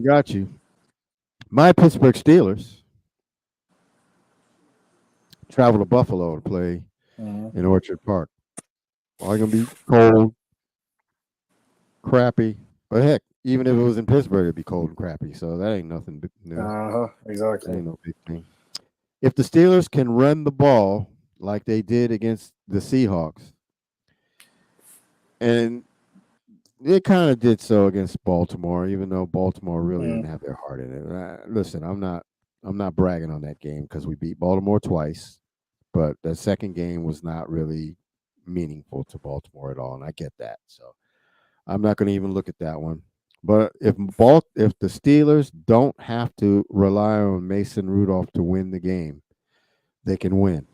got you. My Pittsburgh Steelers travel to Buffalo to play in Orchard Park. All going to be cold, crappy. But heck, even if it was in Pittsburgh, it'd be cold and crappy. So that ain't nothing new. Exactly. That ain't no big thing. If the Steelers can run the ball like they did against the Seahawks, and they kind of did so against Baltimore, even though Baltimore really didn't have their heart in it. Listen, I'm not bragging on that game because we beat Baltimore twice, but the second game was not really meaningful to Baltimore at all, and I get that. So I'm not going to even look at that one. But if the Steelers don't have to rely on Mason Rudolph to win the game, they can win.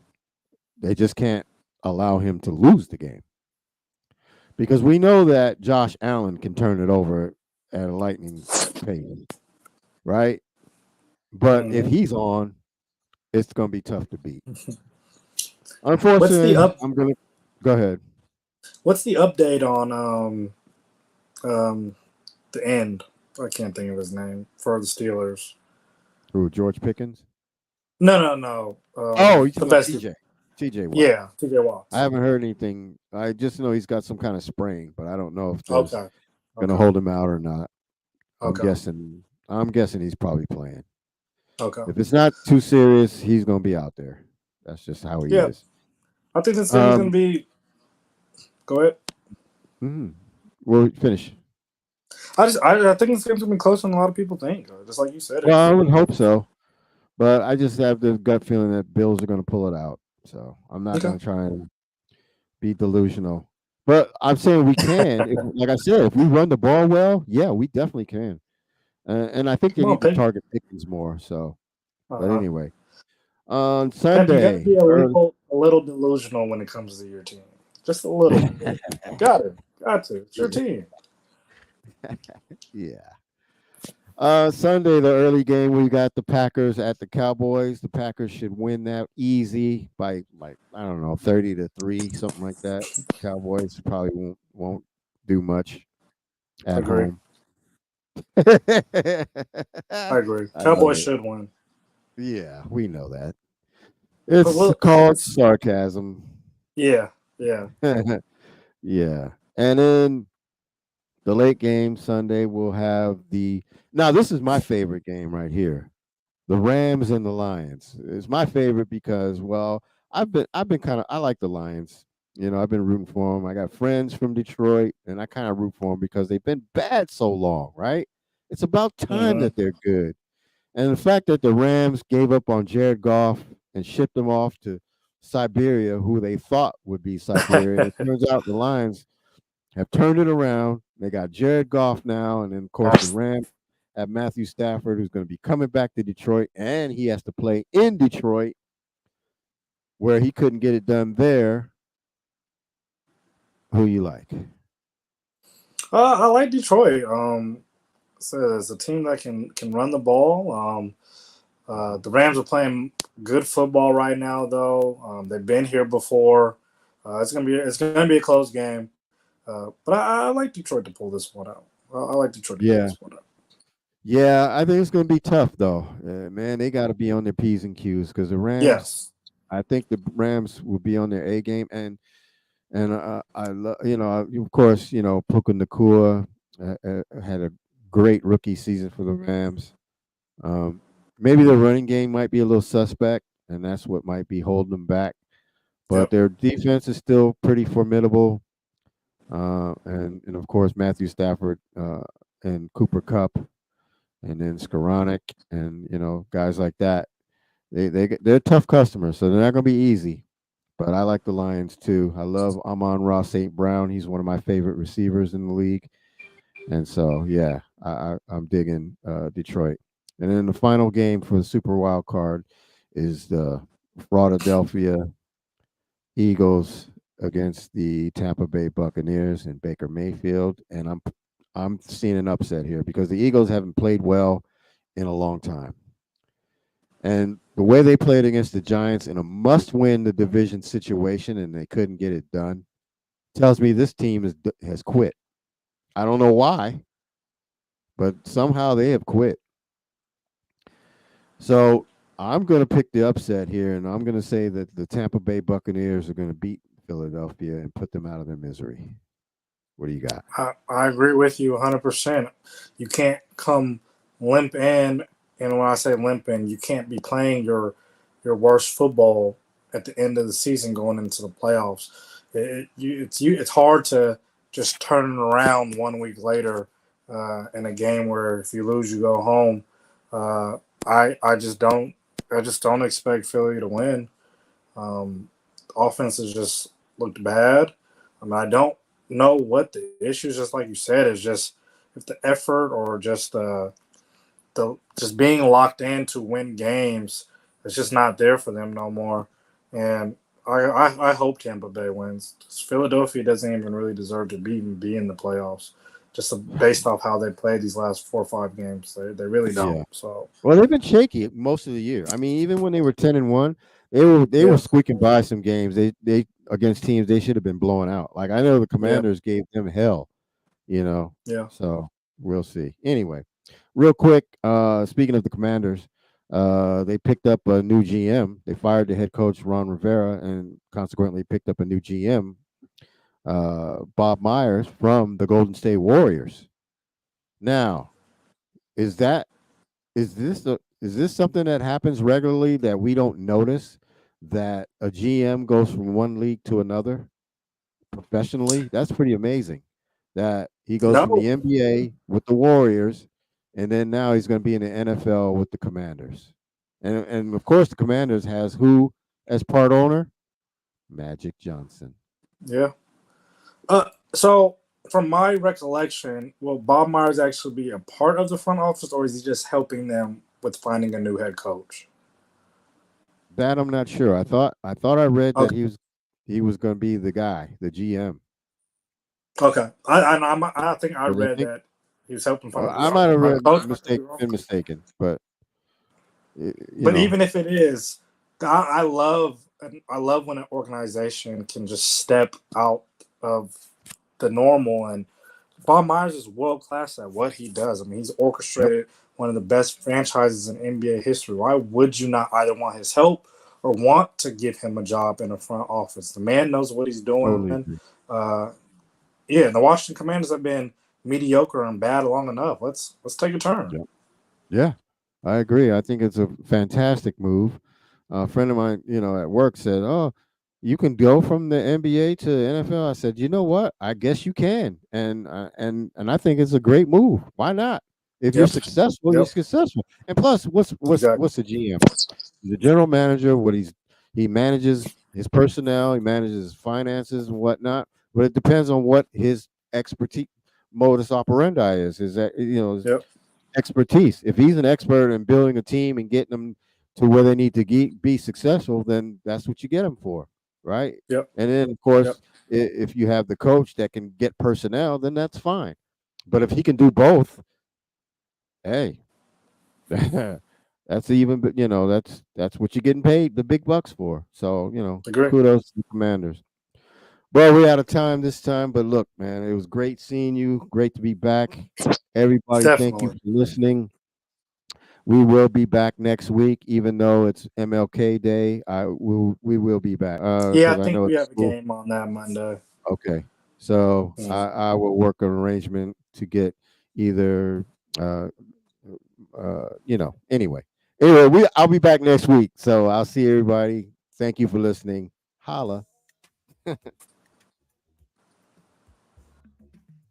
They just can't allow him to lose the game. Because we know that Josh Allen can turn it over at a lightning pace, right? But if he's on, it's going to be tough to beat. Unfortunately, I'm going to go ahead. What's the update on the end? I can't think of his name for the Steelers. Who, George Pickens? No. You the best TJ Watt. Yeah, TJ Watt. I haven't heard anything. I just know he's got some kind of sprain, but I don't know if that's Okay. going to hold him out or not. Okay. I'm guessing he's probably playing. Okay. If it's not too serious, he's going to be out there. That's just how he is. I think this game's going to be. Go ahead. We'll finish. I think this game's going to be closer than a lot of people think. Just like you said. Well, I would hope so, but I just have the gut feeling that Bills are going to pull it out. So I'm not going to try and be delusional. But I'm saying we can. Like I said, if we run the ball well, yeah, we definitely can. And I think they need to target Pickens more. So, but anyway, on Sunday, You got to be a little delusional when it comes to your team. Just a little. Got to. It's your team. Yeah. Sunday, the early game, we got the Packers at the Cowboys. The Packers should win that easy by 30-3, something like that. Cowboys probably won't do much at home. I agree. Cowboys should win. Yeah, we know that. It's called sarcasm. Yeah. Yeah. And then the late game Sunday, we'll have now this is my favorite game right here. The Rams and the Lions. It's my favorite because, well, I've been I like the Lions. You know, I've been rooting for them. I got friends from Detroit, and I kind of root for them because they've been bad so long, right? It's about time that they're good. And the fact that the Rams gave up on Jared Goff and shipped him off to Siberia, who they thought would be Siberia. It turns out the Lions have turned it around. They got Jared Goff now, and then, of course, the Rams have Matthew Stafford, who's going to be coming back to Detroit, and he has to play in Detroit, where he couldn't get it done there. Who you like? I like Detroit. So it's a team that can run the ball. The Rams are playing good football right now, though. They've been here before. It's gonna be a close game. But I like Detroit to pull this one out. I like Detroit to pull this one out. Yeah, I think it's going to be tough, though. Man, they got to be on their P's and Q's because the Rams. Yes. I think the Rams will be on their A game, and I love, of course, Puka Nacua had a great rookie season for the Rams. Maybe the running game might be a little suspect, and that's what might be holding them back. But their defense is still pretty formidable. And of course, Matthew Stafford and Cooper Kupp, and then Skoranek, and guys like that. They're tough customers, so they're not going to be easy. But I like the Lions too. I love Amon-Ra St. Brown. He's one of my favorite receivers in the league, and so yeah, I'm digging Detroit. And then the final game for the Super Wild Card is the Philadelphia Eagles against the Tampa Bay Buccaneers and Baker Mayfield, and I'm seeing an upset here because the Eagles haven't played well in a long time. And the way they played against the Giants in a must-win the division situation and they couldn't get it done tells me this team has quit. I don't know why, but somehow they have quit. So I'm going to pick the upset here, and I'm going to say that the Tampa Bay Buccaneers are going to beat Philadelphia and put them out of their misery. What do you got? I agree with you 100%. You can't come limp in, and when I say limp in, you can't be playing your worst football at the end of the season going into the playoffs. It's hard to just turn it around 1 week later in a game where if you lose, you go home. I just don't expect Philly to win. Offense is just looked bad. I mean, I don't know what the issue is. Just like you said, is just if the effort or just the just being locked in to win games, it's just not there for them no more. And I hope Tampa Bay wins. Philadelphia doesn't even really deserve to be in the playoffs, just based off how they played these last 4 or 5 games. They really don't. Yeah. So Well, they've been shaky most of the year. I mean, even when they were 10-1, they were squeaking by some games. They against teams they should have been blowing out. Like I know the Commanders gave them hell, Yeah. So we'll see. Anyway, real quick, speaking of the Commanders, they picked up a new GM. They fired the head coach Ron Rivera and consequently picked up a new GM, Bob Myers from the Golden State Warriors. Now, is this something that happens regularly that we don't notice, that a GM goes from one league to another professionally? That's pretty amazing. That he goes from the NBA with the Warriors, and then now he's going to be in the NFL with the Commanders. And of course, the Commanders has who as part owner? Magic Johnson. Yeah. So from my recollection, will Bob Myers actually be a part of the front office, or is he just helping them with finding a new head coach? That I'm not sure. I thought I read that he was going to be the guy, the GM. Okay. I think I read that he was helping find. I might have been mistaken, but even if it is, I love when an organization can just step out of the normal. And Bob Myers is world class at what he does. I mean, he's orchestrated one of the best franchises in NBA history. Why would you not either want his help or want to give him a job in the front office? The man knows what he's doing. The Washington Commanders have been mediocre and bad long enough. Let's take a turn. Yeah, I agree. I think it's a fantastic move. A friend of mine, at work said, "Oh, you can go from the NBA to the NFL." I said, "You know what? I guess you can." And I think it's a great move. Why not? If you're successful, you're successful. And plus, what's the GM? The general manager. He manages his personnel, he manages his finances and whatnot. But it depends on what his expertise, modus operandi is. Is that his expertise? If he's an expert in building a team and getting them to where they need to be successful, then that's what you get them for, right? Yep. And then of course, if you have the coach that can get personnel, then that's fine. But if he can do both, hey, that's even. That's what you're getting paid the big bucks for. So kudos to the Commanders. Well, we're out of time this time, but look, man, it was great seeing you. Great to be back. Everybody, Thank you for listening. We will be back next week, even though it's MLK Day. We will be back. I think we have a game on that Monday. Okay, so I will work an arrangement to get either, Anyway, I'll be back next week. So I'll see everybody. Thank you for listening. Holla.